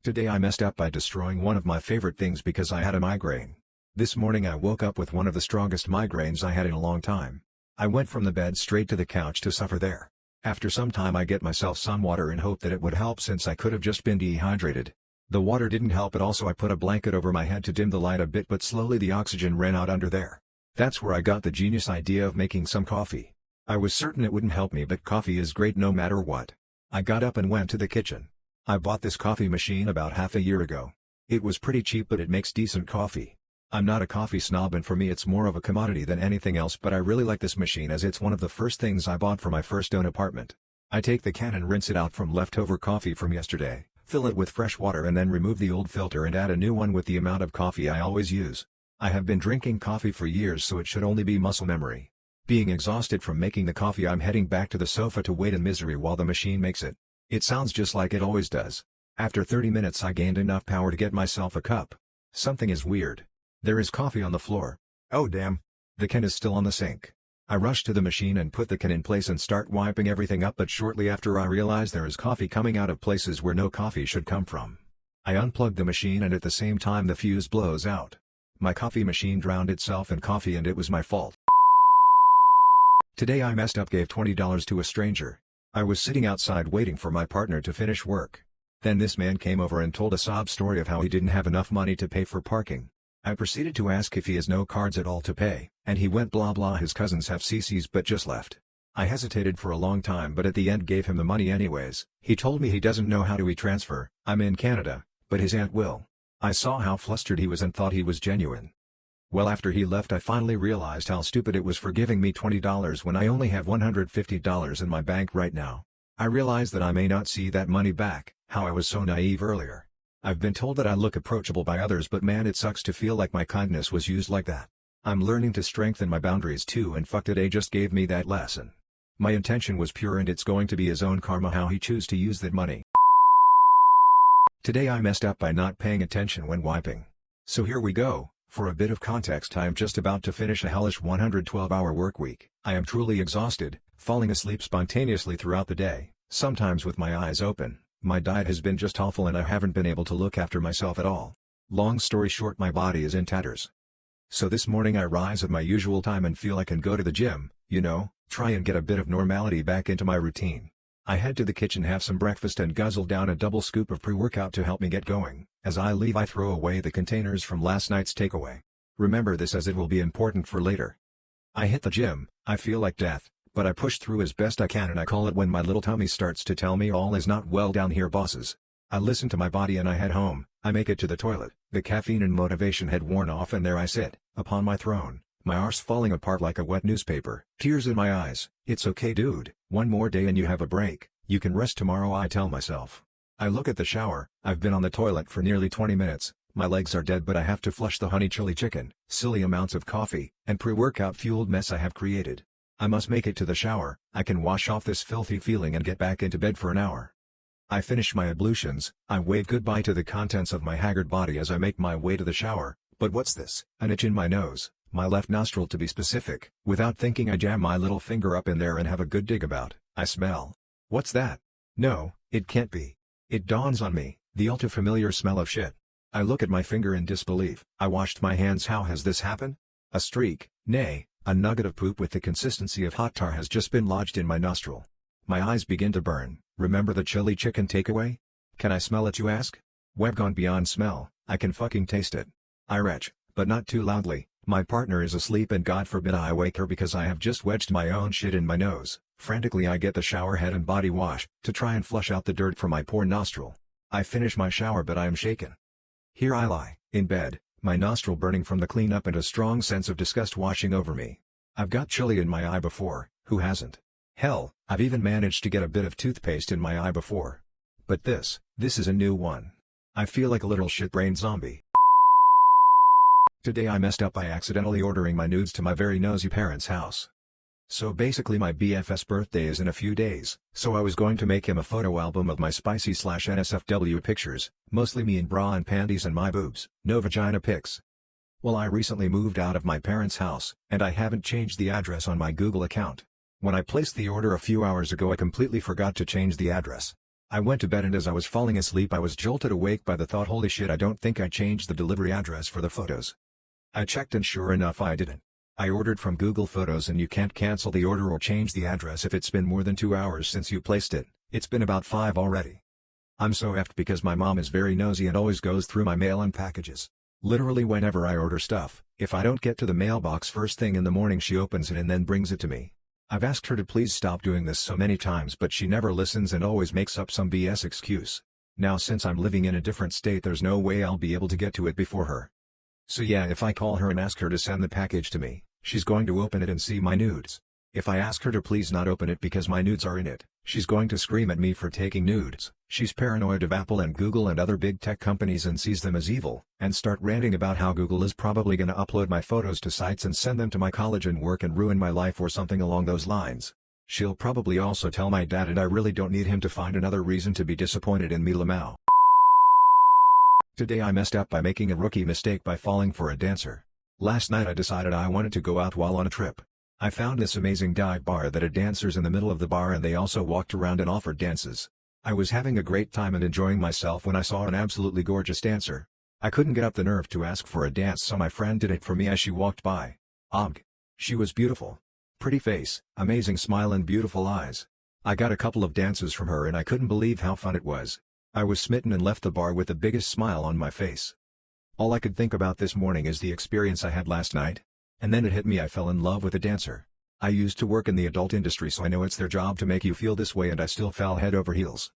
Today I messed up by destroying one of my favorite things because I had a migraine. This morning I woke up with one of the strongest migraines I had in a long time. I went from the bed straight to the couch to suffer there. After some time I get myself some water in hope that it would help since I could have just been dehydrated. The water didn't help at all, so I put a blanket over my head to dim the light a bit, but slowly the oxygen ran out under there. That's where I got the genius idea of making some coffee. I was certain it wouldn't help me, but coffee is great no matter what. I got up and went to the kitchen. I bought this coffee machine about half a year ago. It was pretty cheap, but it makes decent coffee. I'm not a coffee snob, and for me it's more of a commodity than anything else, but I really like this machine as it's one of the first things I bought for my first own apartment. I take the can and rinse it out from leftover coffee from yesterday, fill it with fresh water and then remove the old filter and add a new one with the amount of coffee I always use. I have been drinking coffee for years, so it should only be muscle memory. Being exhausted from making the coffee, I'm heading back to the sofa to wait in misery while the machine makes it. It sounds just like it always does. After 30 minutes I gained enough power to get myself a cup. Something is weird. There is coffee on the floor. Oh damn. The can is still on the sink. I rush to the machine and put the can in place and start wiping everything up, but shortly after I realize there is coffee coming out of places where no coffee should come from. I unplug the machine and at the same time the fuse blows out. My coffee machine drowned itself in coffee and it was my fault. Today I messed up, gave $20 to a stranger. I was sitting outside waiting for my partner to finish work. Then this man came over and told a sob story of how he didn't have enough money to pay for parking. I proceeded to ask if he has no cards at all to pay, and he went blah blah his cousins have CCs but just left. I hesitated for a long time but at the end gave him the money anyways. He told me he doesn't know how to e-transfer. I'm in Canada, but his aunt will. I saw how flustered he was and thought he was genuine. Well, after he left I finally realized how stupid it was for giving me $20 when I only have $150 in my bank right now. I realized that I may not see that money back. How I was so naive earlier. I've been told that I look approachable by others, but man, it sucks to feel like my kindness was used like that. I'm learning to strengthen my boundaries too, and fuck, today just gave me that lesson. My intention was pure and it's going to be his own karma how he chooses to use that money. Today I messed up by not paying attention when wiping. So here we go. For a bit of context, I am just about to finish a hellish 112-hour work week. I am truly exhausted, falling asleep spontaneously throughout the day, sometimes with my eyes open. My diet has been just awful and I haven't been able to look after myself at all. Long story short, my body is in tatters. So this morning I rise at my usual time and feel I can go to the gym, try and get a bit of normality back into my routine. I head to the kitchen, have some breakfast and guzzle down a double scoop of pre-workout to help me get going. As I leave I throw away the containers from last night's takeaway. Remember this as it will be important for later. I hit the gym, I feel like death, but I push through as best I can and I call it when my little tummy starts to tell me all is not well down here, bosses. I listen to my body and I head home. I make it to the toilet. The caffeine and motivation had worn off and there I sit, upon my throne, my arse falling apart like a wet newspaper, tears in my eyes. It's okay dude, one more day and you have a break, you can rest tomorrow, I tell myself. I look at the shower. I've been on the toilet for nearly 20 minutes, my legs are dead but I have to flush the honey chili chicken, silly amounts of coffee, and pre-workout fueled mess I have created. I must make it to the shower. I can wash off this filthy feeling and get back into bed for an hour. I finish my ablutions, I wave goodbye to the contents of my haggard body as I make my way to the shower, but what's this? An itch in my nose, my left nostril to be specific. Without thinking I jam my little finger up in there and have a good dig about. I smell. What's that? No, it can't be. It dawns on me, the ultra-familiar smell of shit. I look at my finger in disbelief. I washed my hands. How has this happened? A streak, nay, a nugget of poop with the consistency of hot tar has just been lodged in my nostril. My eyes begin to burn. Remember the chili chicken takeaway? Can I smell it, you ask? We've gone beyond smell, I can fucking taste it. I retch, but not too loudly. My partner is asleep and God forbid I wake her because I have just wedged my own shit in my nose. Frantically I get the shower head and body wash, to try and flush out the dirt from my poor nostril. I finish my shower but I am shaken. Here I lie, in bed, my nostril burning from the cleanup and a strong sense of disgust washing over me. I've got chili in my eye before, who hasn't? Hell, I've even managed to get a bit of toothpaste in my eye before. But this is a new one. I feel like a little shit-brained zombie. Today I messed up by accidentally ordering my nudes to my very nosy parents' house. So basically my BFF's birthday is in a few days, so I was going to make him a photo album of my spicy/NSFW pictures, mostly me in bra and panties and my boobs, no vagina pics. Well, I recently moved out of my parents' house, and I haven't changed the address on my Google account. When I placed the order a few hours ago I completely forgot to change the address. I went to bed and as I was falling asleep I was jolted awake by the thought, holy shit, I don't think I changed the delivery address for the photos. I checked and sure enough I didn't. I ordered from Google Photos and you can't cancel the order or change the address if it's been more than 2 hours since you placed it. It's been about 5 already. I'm so effed because my mom is very nosy and always goes through my mail and packages. Literally whenever I order stuff, if I don't get to the mailbox first thing in the morning she opens it and then brings it to me. I've asked her to please stop doing this so many times but she never listens and always makes up some BS excuse. Now since I'm living in a different state there's no way I'll be able to get to it before her. So yeah, if I call her and ask her to send the package to me, she's going to open it and see my nudes. If I ask her to please not open it because my nudes are in it, she's going to scream at me for taking nudes. She's paranoid of Apple and Google and other big tech companies and sees them as evil, and start ranting about how Google is probably gonna upload my photos to sites and send them to my college and work and ruin my life or something along those lines. She'll probably also tell my dad and I really don't need him to find another reason to be disappointed in me, Lamau. Today I messed up by making a rookie mistake by falling for a dancer. Last night I decided I wanted to go out while on a trip. I found this amazing dive bar that had dancers in the middle of the bar and they also walked around and offered dances. I was having a great time and enjoying myself when I saw an absolutely gorgeous dancer. I couldn't get up the nerve to ask for a dance so my friend did it for me as she walked by. She was beautiful. Pretty face, amazing smile and beautiful eyes. I got a couple of dances from her and I couldn't believe how fun it was. I was smitten and left the bar with the biggest smile on my face. All I could think about this morning is the experience I had last night. And then it hit me, I fell in love with a dancer. I used to work in the adult industry so I know it's their job to make you feel this way and I still fell head over heels.